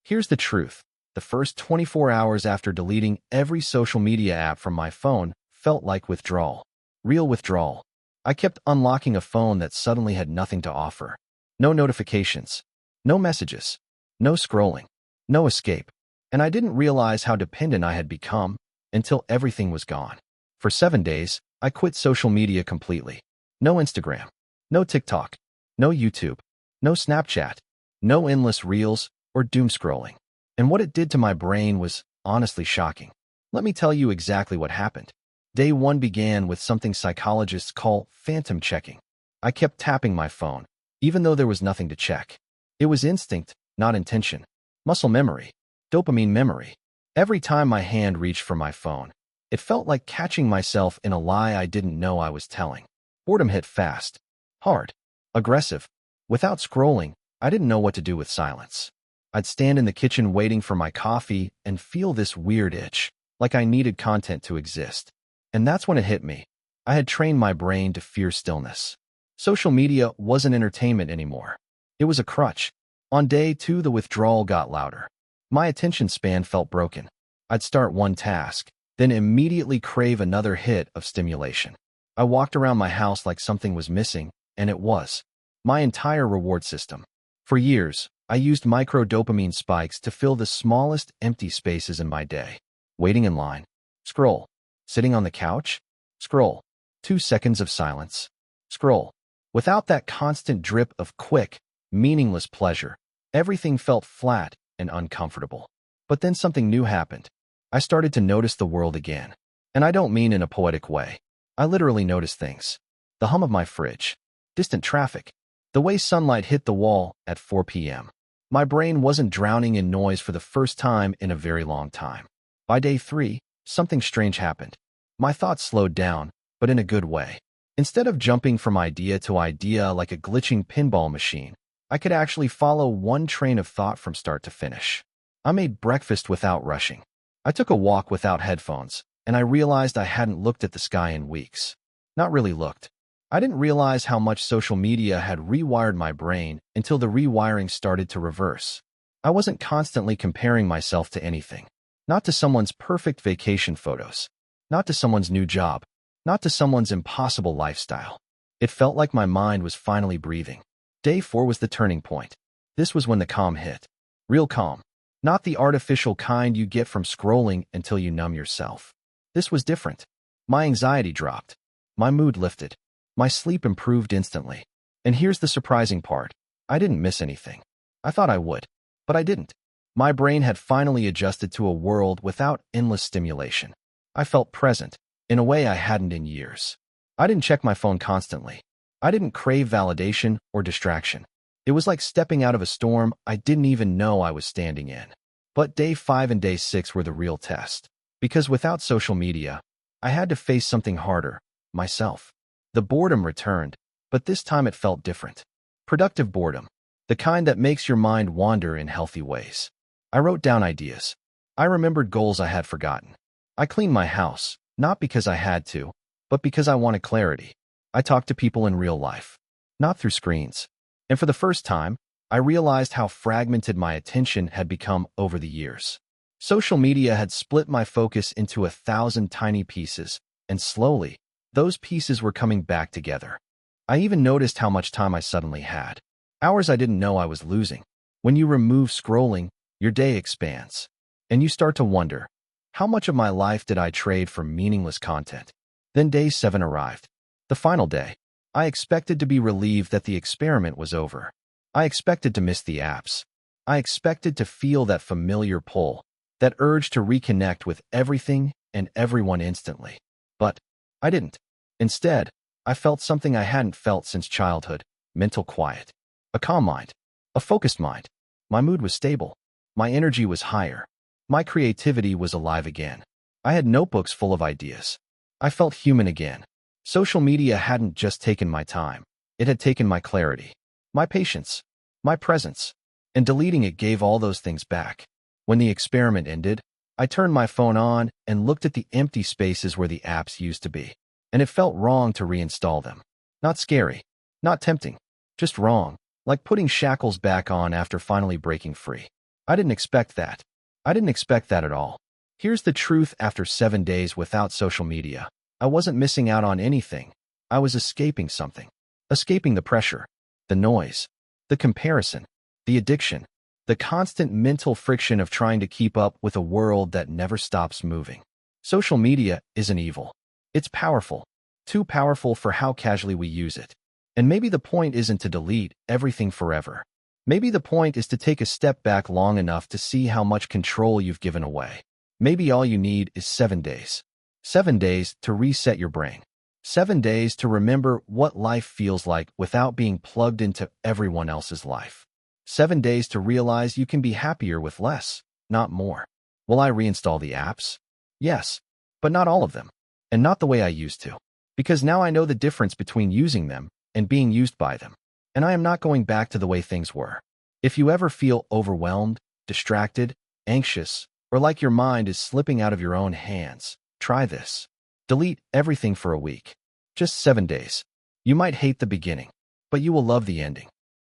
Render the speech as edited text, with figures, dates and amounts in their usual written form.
Here's the truth. The first 24 hours after deleting every social media app from my phone felt like withdrawal. Real withdrawal. I kept unlocking a phone that suddenly had nothing to offer. No notifications. No messages. No scrolling. No escape. And I didn't realize how dependent I had become until everything was gone. For 7 days, I quit social media completely. No Instagram. No TikTok. No YouTube. No Snapchat. No endless reels or doom scrolling. And what it did to my brain was honestly shocking. Let me tell you exactly what happened. Day 1 began with something psychologists call phantom checking. I kept tapping my phone, even though there was nothing to check. It was instinct, not intention. Muscle memory. Dopamine memory. Every time my hand reached for my phone, it felt like catching myself in a lie I didn't know I was telling. Boredom hit fast. Hard. Aggressive. Without scrolling, I didn't know what to do with silence. I'd stand in the kitchen waiting for my coffee and feel this weird itch, like I needed content to exist. And that's when it hit me. I had trained my brain to fear stillness. Social media wasn't entertainment anymore. It was a crutch. On day 2, the withdrawal got louder. My attention span felt broken. I'd start one task, then immediately crave another hit of stimulation. I walked around my house like something was missing, and it was. My entire reward system. For years, I used micro-dopamine spikes to fill the smallest empty spaces in my day. Waiting in line. Scroll. Sitting on the couch. Scroll. 2 seconds of silence. Scroll. Without that constant drip of quick, meaningless pleasure, everything felt flat and uncomfortable. But then something new happened. I started to notice the world again. And I don't mean in a poetic way. I literally noticed things. The hum of my fridge. Distant traffic. The way sunlight hit the wall at 4 p.m. My brain wasn't drowning in noise for the first time in a very long time. By day 3, something strange happened. My thoughts slowed down, but in a good way. Instead of jumping from idea to idea like a glitching pinball machine, I could actually follow one train of thought from start to finish. I made breakfast without rushing. I took a walk without headphones, and I realized I hadn't looked at the sky in weeks. Not really looked. I didn't realize how much social media had rewired my brain until the rewiring started to reverse. I wasn't constantly comparing myself to anything. Not to someone's perfect vacation photos. Not to someone's new job. Not to someone's impossible lifestyle. It felt like my mind was finally breathing. Day 4 was the turning point. This was when the calm hit. Real calm. Not the artificial kind you get from scrolling until you numb yourself. This was different. My anxiety dropped. My mood lifted. My sleep improved instantly. And here's the surprising part. I didn't miss anything. I thought I would, but I didn't. My brain had finally adjusted to a world without endless stimulation. I felt present, in a way I hadn't in years. I didn't check my phone constantly. I didn't crave validation or distraction. It was like stepping out of a storm I didn't even know I was standing in. But day 5 and day 6 were the real test. Because without social media, I had to face something harder, myself. The boredom returned, but this time it felt different. Productive boredom. The kind that makes your mind wander in healthy ways. I wrote down ideas. I remembered goals I had forgotten. I cleaned my house, not because I had to, but because I wanted clarity. I talked to people in real life, not through screens. And for the first time, I realized how fragmented my attention had become over the years. Social media had split my focus into 1,000 tiny pieces, and slowly, those pieces were coming back together. I even noticed how much time I suddenly had. Hours I didn't know I was losing. When you remove scrolling, your day expands. And you start to wonder, how much of my life did I trade for meaningless content? Then day 7 arrived. The final day. I expected to be relieved that the experiment was over. I expected to miss the apps. I expected to feel that familiar pull, that urge to reconnect with everything and everyone instantly. But I didn't. Instead, I felt something I hadn't felt since childhood: mental quiet. A calm mind. A focused mind. My mood was stable. My energy was higher. My creativity was alive again. I had notebooks full of ideas. I felt human again. Social media hadn't just taken my time. It had taken my clarity, my patience, my presence. And deleting it gave all those things back. When the experiment ended, I turned my phone on and looked at the empty spaces where the apps used to be. And it felt wrong to reinstall them. Not scary. Not tempting. Just wrong. Like putting shackles back on after finally breaking free. I didn't expect that. I didn't expect that at all. Here's the truth after 7 days without social media. I wasn't missing out on anything. I was escaping something. Escaping the pressure, the noise, the comparison, the addiction, the constant mental friction of trying to keep up with a world that never stops moving. Social media isn't evil. It's powerful, too powerful for how casually we use it. And maybe the point isn't to delete everything forever. Maybe the point is to take a step back long enough to see how much control you've given away. Maybe all you need is 7 days. 7 days to reset your brain. 7 days to remember what life feels like without being plugged into everyone else's life. 7 days to realize you can be happier with less, not more. Will I reinstall the apps? Yes, but not all of them. And not the way I used to. Because now I know the difference between using them and being used by them. And I am not going back to the way things were. If you ever feel overwhelmed, distracted, anxious, or like your mind is slipping out of your own hands, try this. Delete everything for a week. Just 7 days. You might hate the beginning, but you will love the ending.